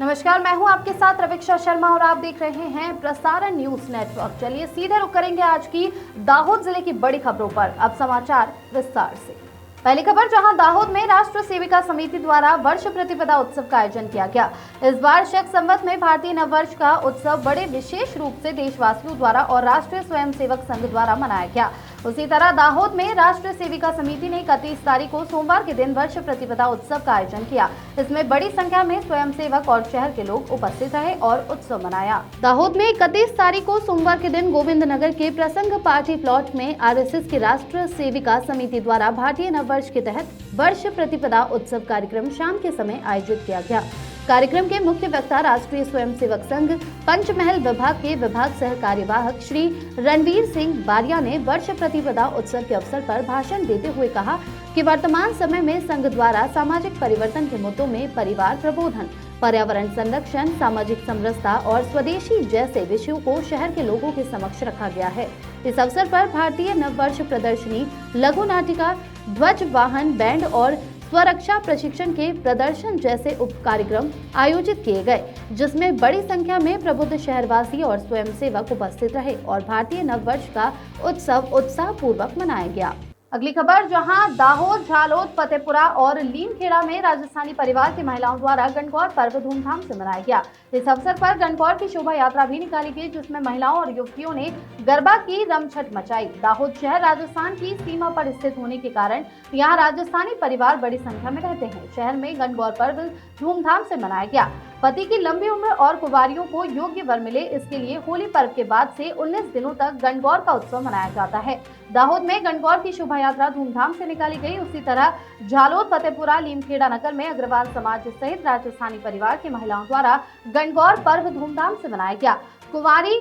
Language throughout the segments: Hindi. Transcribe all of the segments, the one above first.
नमस्कार, मैं हूं आपके साथ रविक्षा शर्मा और आप देख रहे हैं प्रसारण न्यूज नेटवर्क। चलिए सीधे रुक करेंगे आज की दाहोद जिले की बड़ी खबरों पर। अब समाचार विस्तार से। पहली खबर, जहां दाहोद में राष्ट्र सेविका समिति द्वारा वर्ष प्रतिपदा उत्सव का आयोजन किया गया। इस बार शक संवत में भारतीय नववर्ष का उत्सव बड़े विशेष रूप से देशवासियों द्वारा और राष्ट्रीय स्वयंसेवक संघ द्वारा मनाया गया। उसी तरह दाहोद में राष्ट्रीय सेविका समिति ने 31 तारीख को सोमवार के दिन वर्ष प्रतिपदा उत्सव का आयोजन किया। इसमें बड़ी संख्या में स्वयंसेवक और शहर के लोग उपस्थित रहे और उत्सव मनाया। दाहोद में 31 तारीख को सोमवार के दिन गोविंद नगर के प्रसंग पार्टी प्लॉट में आरएसएस की राष्ट्रीय सेविका समिति द्वारा भारतीय नववर्ष के तहत वर्ष प्रतिपदा उत्सव कार्यक्रम शाम के समय आयोजित किया गया। कार्यक्रम के मुख्य वक्ता राष्ट्रीय स्वयंसेवक संघ पंचमहल विभाग के विभाग सह कार्यवाहक श्री रणवीर सिंह बारिया ने वर्ष प्रतिपदा उत्सव के अवसर पर भाषण देते हुए कहा कि वर्तमान समय में संघ द्वारा सामाजिक परिवर्तन के मुद्दों में परिवार प्रबोधन, पर्यावरण संरक्षण, सामाजिक समरसता और स्वदेशी जैसे विषयों को शहर के लोगों के समक्ष रखा गया है। इस अवसर पर भारतीय नववर्ष प्रदर्शनी, लघु नाटिका, ध्वज वाहन, बैंड और स्वरक्षा प्रशिक्षण के प्रदर्शन जैसे उप कार्यक्रम आयोजित किए गए, जिसमें बड़ी संख्या में प्रबुद्ध शहरवासी और स्वयंसेवक उपस्थित रहे और भारतीय नववर्ष का उत्सव उत्साहपूर्वक मनाया गया। अगली खबर, जहां दाहोद, झालोद, फतेहपुरा और लीमखेड़ा में राजस्थानी परिवार की महिलाओं द्वारा गणगौर पर्व धूमधाम से मनाया गया। इस अवसर पर गणगौर की शोभा यात्रा भी निकाली गई, जिसमें महिलाओं और युवतियों ने गरबा की रमछट मचाई। दाहोद शहर राजस्थान की सीमा पर स्थित होने के कारण यहाँ राजस्थानी परिवार बड़ी संख्या में रहते हैं। शहर में गणगौर पर्व धूमधाम से मनाया गया। पति की लंबी उम्र और कुंवारियों को योग्य वर मिले, इसके लिए होली पर्व के बाद से 19 दिनों तक गणगौर का उत्सव मनाया जाता है। दाहोद में गणगौर की शोभा यात्रा धूमधाम से निकाली गई। उसी तरह झालोद, फतेहपुरा, लीमखेड़ा नगर में अग्रवाल समाज सहित राजस्थानी परिवार की महिलाओं द्वारा गणगौर पर्व धूमधाम से मनाया गया। कुंवारी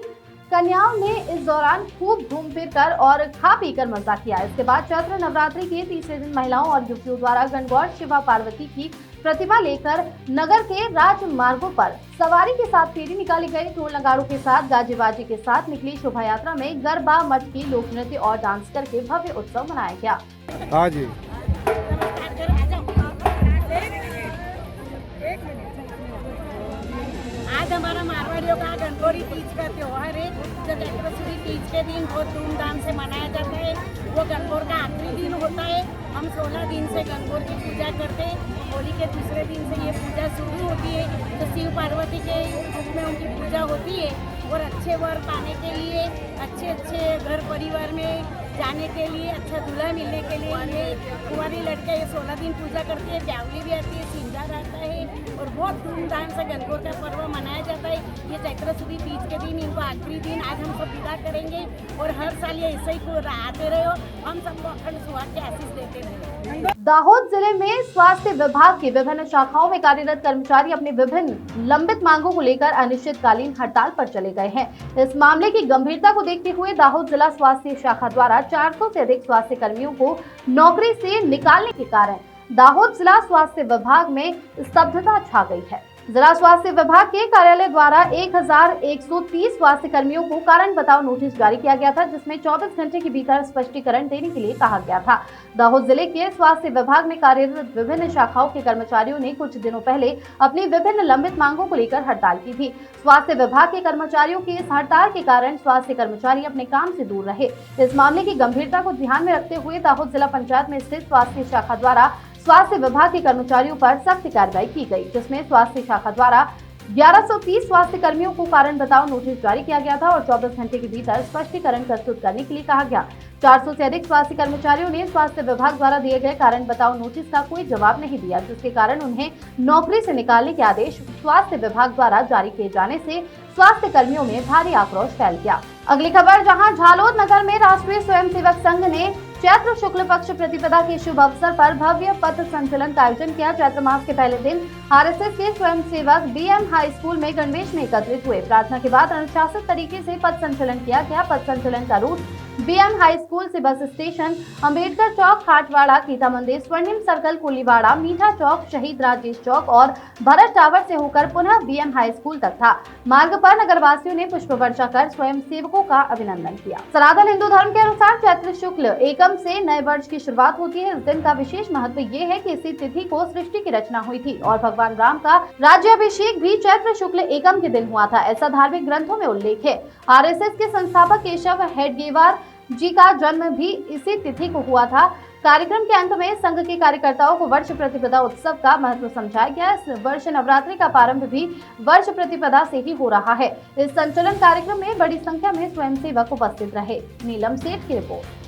कन्याओं ने इस दौरान खूब घूम फिर कर और खा पी कर मजा किया। इसके बाद चैत्र नवरात्रि के तीसरे दिन महिलाओं और युवतियों द्वारा गणगौर शिवा पार्वती की प्रतिमा लेकर नगर के राजमार्गों पर सवारी के साथ फेरी निकाली गई। ढोल नगाड़ों के साथ गाजे बाजे के साथ निकली शोभा यात्रा में गरबा, मटकी, लोक नृत्य और डांस करके भव्य उत्सव मनाया गया। हाँ जी। आज हमारा मारवाड़ियों का गणगौरी तीज का त्योहार है, जो चैत्रशुदी तीज के दिन बहुत धूमधाम से मनाया जाता है। वो गणगौर का आखिरी दिन होता है। हम 16 दिन से गणगौर की पूजा करते हैं। होली के दूसरे दिन से ये पूजा शुरू होती है, तो शिव पार्वती के रूप में उनकी पूजा होती है। और अच्छे वर पाने के लिए, अच्छे घर परिवार में जाने के लिए, अच्छा दूल्हा मिलने के लिए ये कुंवारी लड़के ये 16 दिन पूजा करती है। ब्यावली भी आती है, सिंगार आता है और बहुत धूमधाम से गणगौर का पर्व मनाया जाता है। ये चैत्रशुदी तीज के दिन, इनको आखिरी दिन आज हम सब विदा करेंगे और हर साल ये ऐसे ही आते रहे हो, हम सबको अखंड सुहाग के आशीष देते रहे। दाहोद जिले में स्वास्थ्य विभाग की विभिन्न शाखाओं में कार्यरत कर्मचारी अपनी विभिन्न लंबित मांगों को लेकर अनिश्चितकालीन हड़ताल पर चले गए हैं। इस मामले की गंभीरता को देखते हुए दाहोद जिला स्वास्थ्य शाखा द्वारा 400 से अधिक स्वास्थ्य कर्मियों को नौकरी से निकालने के कारण दाहोद जिला स्वास्थ्य विभाग में स्तब्धता छा गई है। जिला स्वास्थ्य विभाग के कार्यालय द्वारा 1130 स्वास्थ्य कर्मियों को कारण बताओ नोटिस जारी किया गया था, जिसमें 24 घंटे के भीतर स्पष्टीकरण देने के लिए कहा गया था। दाहोद जिले के स्वास्थ्य विभाग में कार्यरत विभिन्न शाखाओं के कर्मचारियों ने कुछ दिनों पहले अपनी विभिन्न लंबित मांगों को लेकर हड़ताल की थी। स्वास्थ्य विभाग के कर्मचारियों की इस हड़ताल के कारण स्वास्थ्य कर्मचारी अपने काम से दूर रहे। इस मामले की गंभीरता को ध्यान में रखते हुए दाहोद जिला पंचायत में स्थित स्वास्थ्य शाखा द्वारा स्वास्थ्य विभाग के कर्मचारियों पर सख्त कार्रवाई की गई, जिसमें स्वास्थ्य शाखा द्वारा 1130 स्वास्थ्य कर्मियों को कारण बताओ नोटिस जारी किया गया था और 24 घंटे के भीतर स्पष्टीकरण प्रस्तुत करने के लिए कहा गया। 400 से अधिक स्वास्थ्य कर्मचारियों ने स्वास्थ्य विभाग द्वारा दिए गए कारण बताओ नोटिस का कोई जवाब नहीं दिया, जिसके कारण उन्हें नौकरी से निकालने के आदेश स्वास्थ्य विभाग द्वारा जारी किए जाने से स्वास्थ्य कर्मियों में भारी आक्रोश फैल गया। अगली खबर, जहां झालोद नगर में राष्ट्रीय स्वयंसेवक संघ ने चैत्र शुक्ल पक्ष प्रतिपदा के शुभ अवसर पर भव्य पथ संचलन का आयोजन किया। चैत्र मास के पहले दिन आरएसएस के स्वयंसेवक बीएम हाई स्कूल में गणवेश में एकत्रित हुए। प्रार्थना के बाद अनुशासित तरीके से पथ संचलन किया गया। पथ संचलन का रूट बीएम हाई स्कूल से बस स्टेशन, अंबेडकर चौक, खाटवाड़ा, गीता मंदिर, स्वर्णिम सर्कल, कुलीवाड़ा, मीठा चौक, शहीद राजेश चौक और भरत टावर से होकर पुनः बीएम हाई स्कूल तक था। मार्ग पर नगरवासियों ने पुष्प वर्षा कर स्वयं सेवकों का अभिनंदन किया। सनातन हिंदू धर्म के अनुसार चैत्र शुक्ल एकम से नए वर्ष की शुरुआत होती है। इस दिन का विशेष महत्व ये है कि इसी तिथि को सृष्टि की रचना हुई थी और भगवान राम का राज्याभिषेक भी चैत्र शुक्ल एकम के दिन हुआ था, ऐसा धार्मिक ग्रंथों में उल्लेख है। आरएसएस के संस्थापक केशव हेडगेवार जी का जन्म भी इसी तिथि को हुआ था। कार्यक्रम के अंत में संघ के कार्यकर्ताओं को वर्ष प्रतिपदा उत्सव का महत्व समझाया गया। इस वर्ष नवरात्रि का प्रारंभ भी वर्ष प्रतिपदा से ही हो रहा है। इस संचलन कार्यक्रम में बड़ी संख्या में स्वयंसेवक उपस्थित रहे। नीलम सेठ की रिपोर्ट।